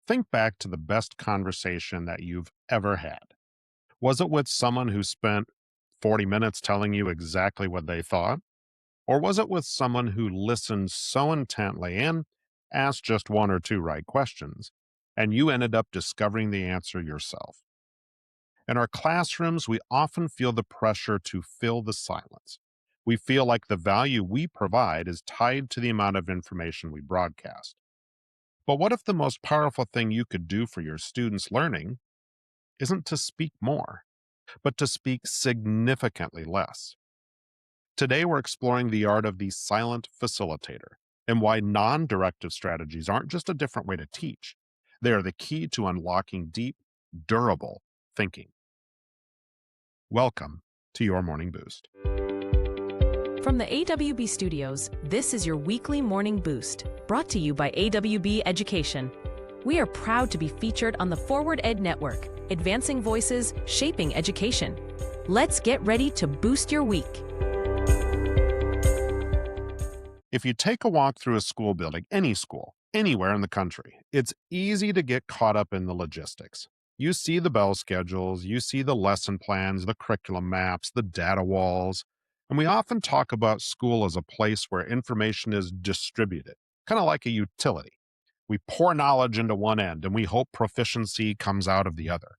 Think back to the best conversation that you've ever had. Was it with someone who spent 40 minutes telling you exactly what they thought? Or was it with someone who listened so intently and asked just one or two right questions, and you ended up discovering the answer yourself? In our classrooms, we often feel the pressure to fill the silence. We feel like the value we provide is tied to the amount of information we broadcast. But what if the most powerful thing you could do for your students' learning isn't to speak more, but to speak significantly less? Today, we're exploring the art of the silent facilitator and why non-directive strategies aren't just a different way to teach. They are the key to unlocking deep, durable thinking. Welcome to your Morning Boost. From the AWB studios, this is your weekly Morning Boost, brought to you by AWB Education. We are proud to be featured on the Forward Ed Network, advancing voices, shaping education. Let's get ready to boost your week. If you take a walk through a school building, any school, anywhere in the country, it's easy to get caught up in the logistics. You see the bell schedules, you see the lesson plans, the curriculum maps, the data walls, and we often talk about school as a place where information is distributed, kind of like a utility. We pour knowledge into one end and we hope proficiency comes out of the other.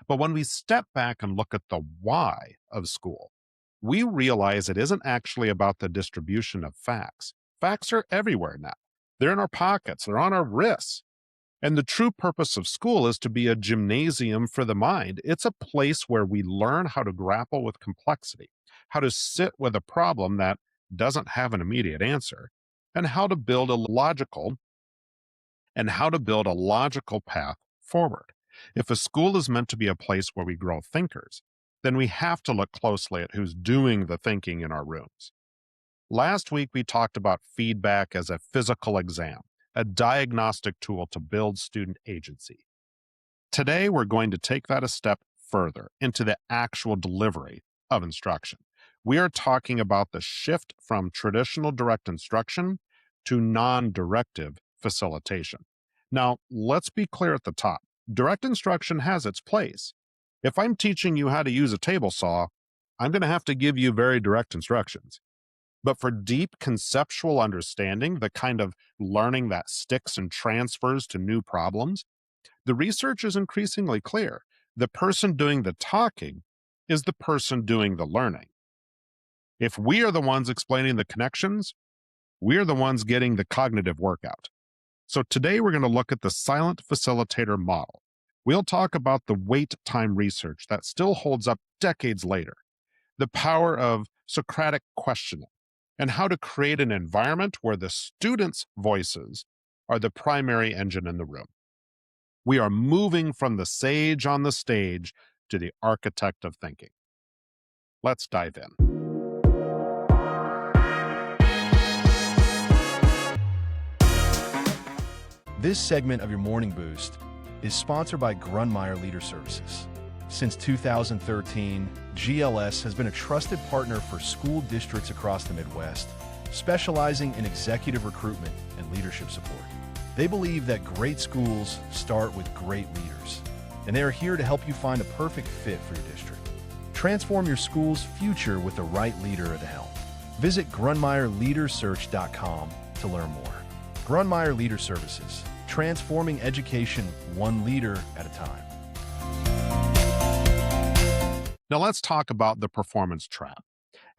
But when we step back and look at the why of school, we realize it isn't actually about the distribution of facts. Facts are everywhere now. They're in our pockets, they're on our wrists. And the true purpose of school is to be a gymnasium for the mind. It's a place where we learn how to grapple with complexity, how to sit with a problem that doesn't have an immediate answer, and how to build a logical path forward. If a school is meant to be a place where we grow thinkers, then we have to look closely at who's doing the thinking in our rooms. Last week, we talked about feedback as a physical exam, a diagnostic tool to build student agency. Today, we're going to take that a step further into the actual delivery of instruction. We are talking about the shift from traditional direct instruction to non-directive facilitation. Now, let's be clear at the top. Direct instruction has its place. If I'm teaching you how to use a table saw, I'm going to have to give you very direct instructions. But for deep conceptual understanding, the kind of learning that sticks and transfers to new problems, the research is increasingly clear. The person doing the talking is the person doing the learning. If we are the ones explaining the connections, we are the ones getting the cognitive workout. So today we're going to look at the silent facilitator model. We'll talk about the wait time research that still holds up decades later, the power of Socratic questioning, and how to create an environment where the students' voices are the primary engine in the room. We are moving from the sage on the stage to the architect of thinking. Let's dive in. This segment of your Morning Boost is sponsored by Grundmeyer Leader Services. Since 2013, GLS has been a trusted partner for school districts across the Midwest, specializing in executive recruitment and leadership support. They believe that great schools start with great leaders, and they are here to help you find a perfect fit for your district. Transform your school's future with the right leader at the helm. Visit GrundmeyerLeaderSearch.com to learn more. Grundmeyer Leader Services, transforming education one leader at a time. Now let's talk about the performance trap.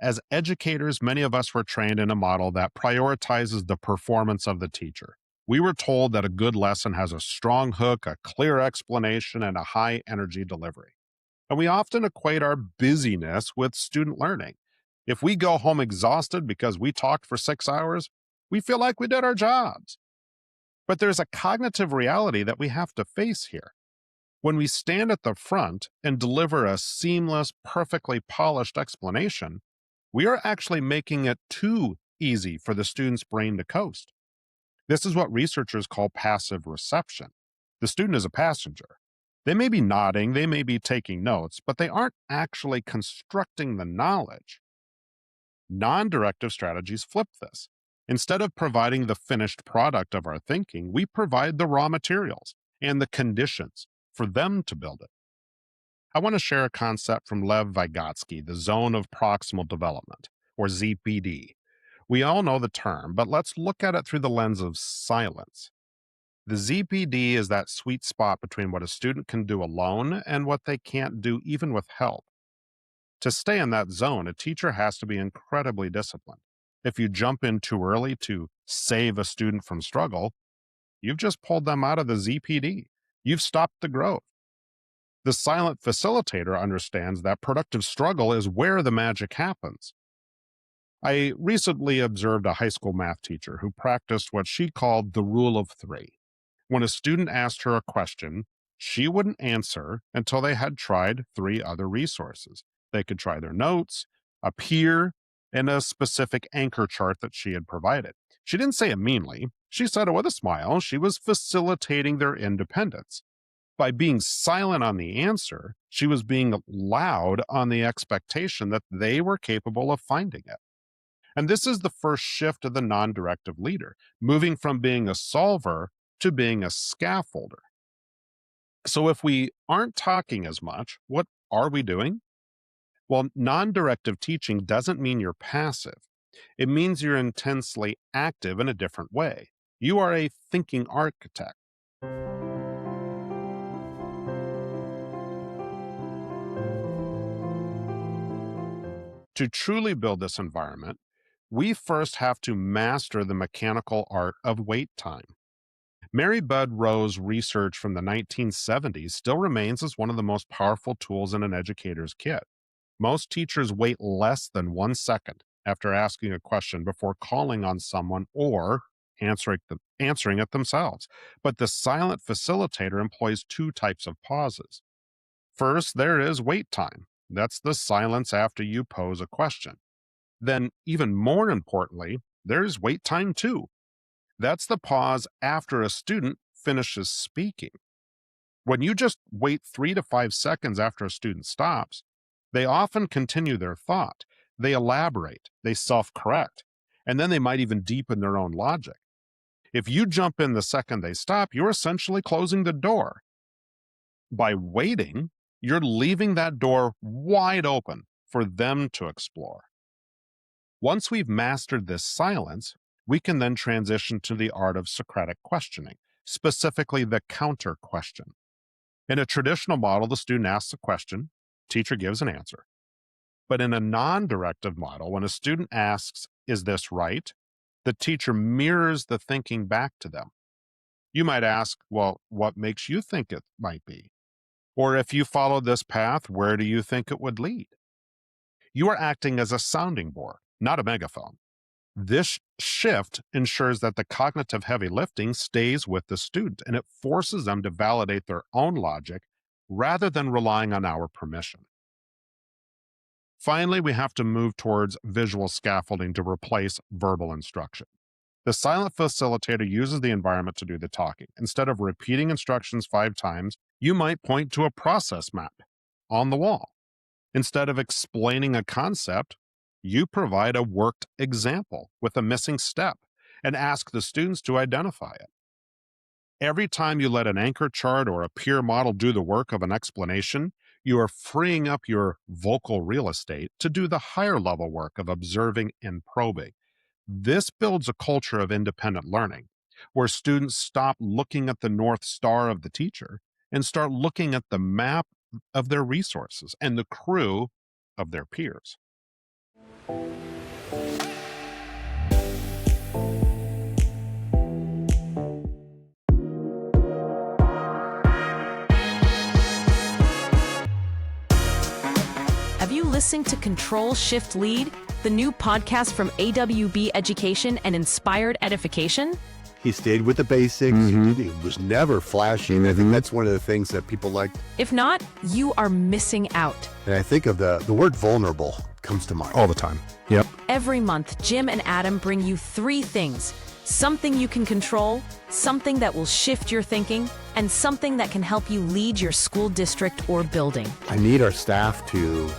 As educators, many of us were trained in a model that prioritizes the performance of the teacher. We were told that a good lesson has a strong hook, a clear explanation, and a high energy delivery. And we often equate our busyness with student learning. If we go home exhausted because we talked for 6 hours, we feel like we did our jobs. But there's a cognitive reality that we have to face here. When we stand at the front and deliver a seamless, perfectly polished explanation, we are actually making it too easy for the student's brain to coast. This is what researchers call passive reception. The student is a passenger. They may be nodding, they may be taking notes, but they aren't actually constructing the knowledge. Non-directive strategies flip this. Instead of providing the finished product of our thinking, we provide the raw materials. and the conditions for them to build it. I want to share a concept from Lev Vygotsky, the Zone of Proximal Development, or ZPD. We all know the term, but let's look at it through the lens of silence. The ZPD is that sweet spot between what a student can do alone and what they can't do even with help. To stay in that zone, a teacher has to be incredibly disciplined. If you jump in too early to save a student from struggle, you've just pulled them out of the ZPD. You've stopped the growth. The silent facilitator understands that productive struggle is where the magic happens. I recently observed a high school math teacher who practiced what she called the rule of three. When a student asked her a question, she wouldn't answer until they had tried 3 other resources. They could try their notes, a peer, and a specific anchor chart that she had provided. She didn't say it meanly. She said it with a smile. She was facilitating their independence. By being silent on the answer, she was being loud on the expectation that they were capable of finding it. And this is the first shift of the non-directive leader, moving from being a solver to being a scaffolder. So if we aren't talking as much, what are we doing? Well, non-directive teaching doesn't mean you're passive. It means you're intensely active in a different way. You are a thinking architect. To truly build this environment, we first have to master the mechanical art of wait time. 𝗵𝗵𝗏 research from the 1970s still remains as one of the most powerful tools in an educator's kit. Most teachers wait less than 1 second after asking a question before calling on someone or answering it themselves. But the silent facilitator employs 2 types of pauses. First, there is wait time. That's the silence after you pose a question. Then, even more importantly, there's wait time too. That's the pause after a student finishes speaking. When you just wait 3 to 5 seconds after a student stops, they often continue their thought. They elaborate, they self-correct, and then they might even deepen their own logic. If you jump in the second they stop, you're essentially closing the door. By waiting, you're leaving that door wide open for them to explore. Once we've mastered this silence, we can then transition to the art of Socratic questioning, specifically the counter question. In a traditional model, the student asks a question, teacher gives an answer. But in a non-directive model, when a student asks, "Is this right?" the teacher mirrors the thinking back to them. You might ask, "Well, what makes you think it might be?" Or, "If you followed this path, where do you think it would lead?" You are acting as a sounding board, not a megaphone. This shift ensures that the cognitive heavy lifting stays with the student, and it forces them to validate their own logic rather than relying on our permission. Finally, we have to move towards visual scaffolding to replace verbal instruction. The silent facilitator uses the environment to do the talking. Instead of repeating instructions 5 times, you might point to a process map on the wall. Instead of explaining a concept, you provide a worked example with a missing step and ask the students to identify it. Every time you let an anchor chart or a peer model do the work of an explanation, you are freeing up your vocal real estate to do the higher level work of observing and probing. This builds a culture of independent learning, where students stop looking at the North Star of the teacher and start looking at the map of their resources and the crew of their peers. Have you listened to Control Shift Lead, the new podcast from AWB Education and Inspired Edification? He stayed with the basics. He was never flashy. And I think that's one of the things that people liked. If not, you are missing out. And I think of the word vulnerable comes to mind all the time. Yep. Every month, Jim and Adam bring you 3 things: something you can control, something that will shift your thinking, and something that can help you lead your school district or building. I need our staff to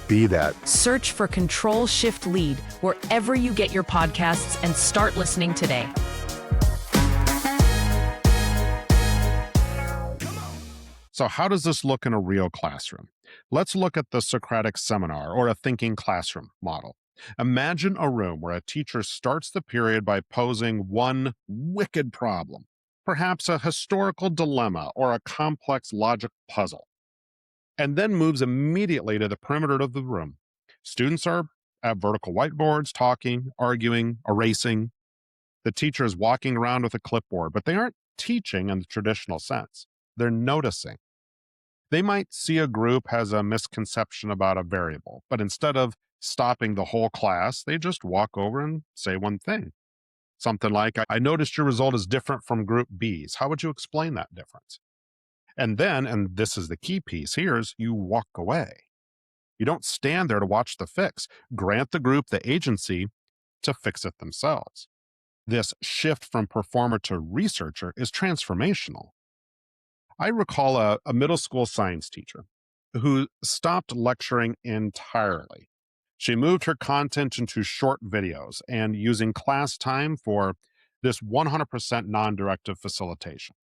be that. Search for Control Shift Lead wherever you get your podcasts and start listening today. So how does this look in a real classroom? Let's look at the Socratic seminar, or a thinking classroom model. Imagine a room where a teacher starts the period by posing one wicked problem, perhaps a historical dilemma or a complex logic puzzle, and then moves immediately to the perimeter of the room. Students are at vertical whiteboards, talking, arguing, erasing. The teacher is walking around with a clipboard, but they aren't teaching in the traditional sense. They're noticing. They might see a group has a misconception about a variable, but instead of stopping the whole class, they just walk over and say one thing. Something like, I noticed your result is different from group B's. How would you explain that difference? And then, and this is the key piece here, is you walk away. You don't stand there to watch the fix. Grant the group the agency to fix it themselves. This shift from performer to researcher is transformational. I recall a middle school science teacher who stopped lecturing entirely. She moved her content into short videos and using class time for this 100% non-directive facilitation.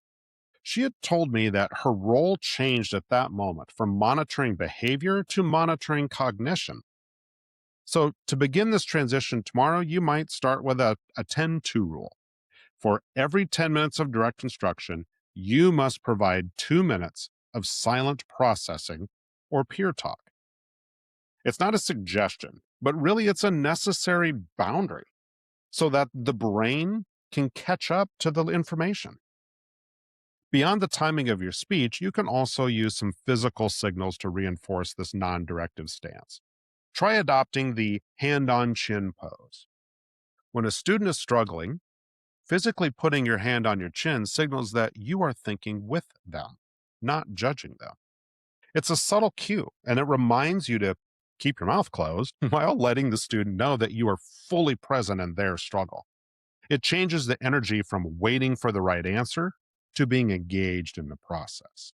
She had told me that her role changed at that moment from monitoring behavior to monitoring cognition. So to begin this transition tomorrow, you might start with a 10-2 rule. For every 10 minutes of direct instruction, you must provide 2 minutes of silent processing or peer talk. It's not a suggestion, but really it's a necessary boundary so that the brain can catch up to the information. Beyond the timing of your speech, you can also use some physical signals to reinforce this non-directive stance. Try adopting the hand-on-chin pose. When a student is struggling, physically putting your hand on your chin signals that you are thinking with them, not judging them. It's a subtle cue, and it reminds you to keep your mouth closed while letting the student know that you are fully present in their struggle. It changes the energy from waiting for the right answer to being engaged in the process.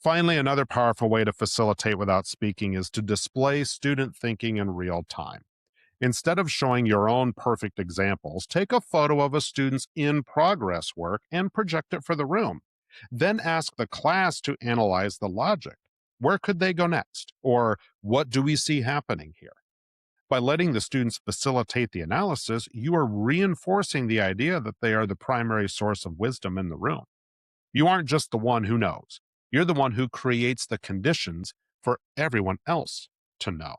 Finally, another powerful way to facilitate without speaking is to display student thinking in real time. Instead of showing your own perfect examples, take a photo of a student's in-progress work and project it for the room. Then ask the class to analyze the logic. Where could they go next? Or what do we see happening here? By letting the students facilitate the analysis, you are reinforcing the idea that they are the primary source of wisdom in the room. You aren't just the one who knows. You're the one who creates the conditions for everyone else to know.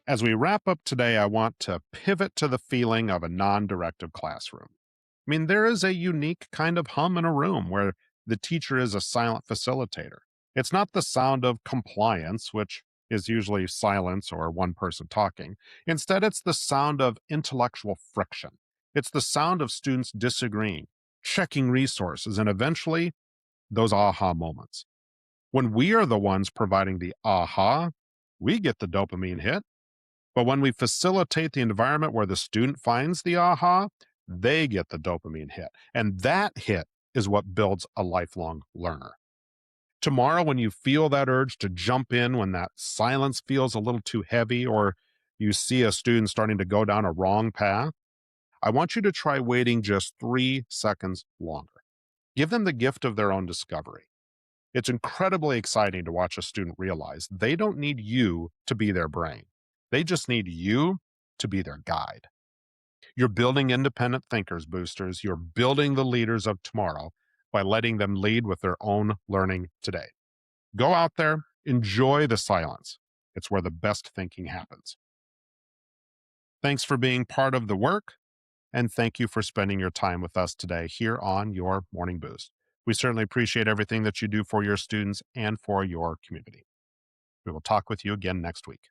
As we wrap up today, I want to pivot to the feeling of a non-directive classroom. I mean, there is a unique kind of hum in a room where the teacher is a silent facilitator. It's not the sound of compliance, which is usually silence or one person talking. Instead, it's the sound of intellectual friction. It's the sound of students disagreeing, checking resources, and eventually those aha moments. When we are the ones providing the aha, we get the dopamine hit. But when we facilitate the environment where the student finds the aha, they get the dopamine hit. And that hit is what builds a lifelong learner. Tomorrow, when you feel that urge to jump in, when that silence feels a little too heavy, or you see a student starting to go down a wrong path, I want you to try waiting just 3 seconds longer. Give them the gift of their own discovery. It's incredibly exciting to watch a student realize they don't need you to be their brain. They just need you to be their guide. You're building independent thinkers, boosters. You're building the leaders of tomorrow by letting them lead with their own learning today. Go out there, enjoy the silence. It's where the best thinking happens. Thanks for being part of the work, and thank you for spending your time with us today here on your Morning Boost. We certainly appreciate everything that you do for your students and for your community. We will talk with you again next week.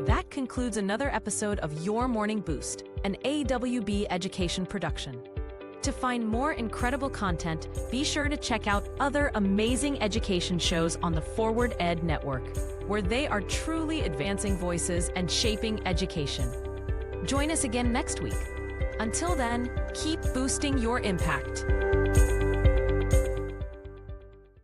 That concludes another episode of Your Morning Boost, an AWB education production. To find more incredible content, be sure to check out other amazing education shows on the Forward Ed Network, where they are truly advancing voices and shaping education. Join us again next week. Until then, keep boosting your impact.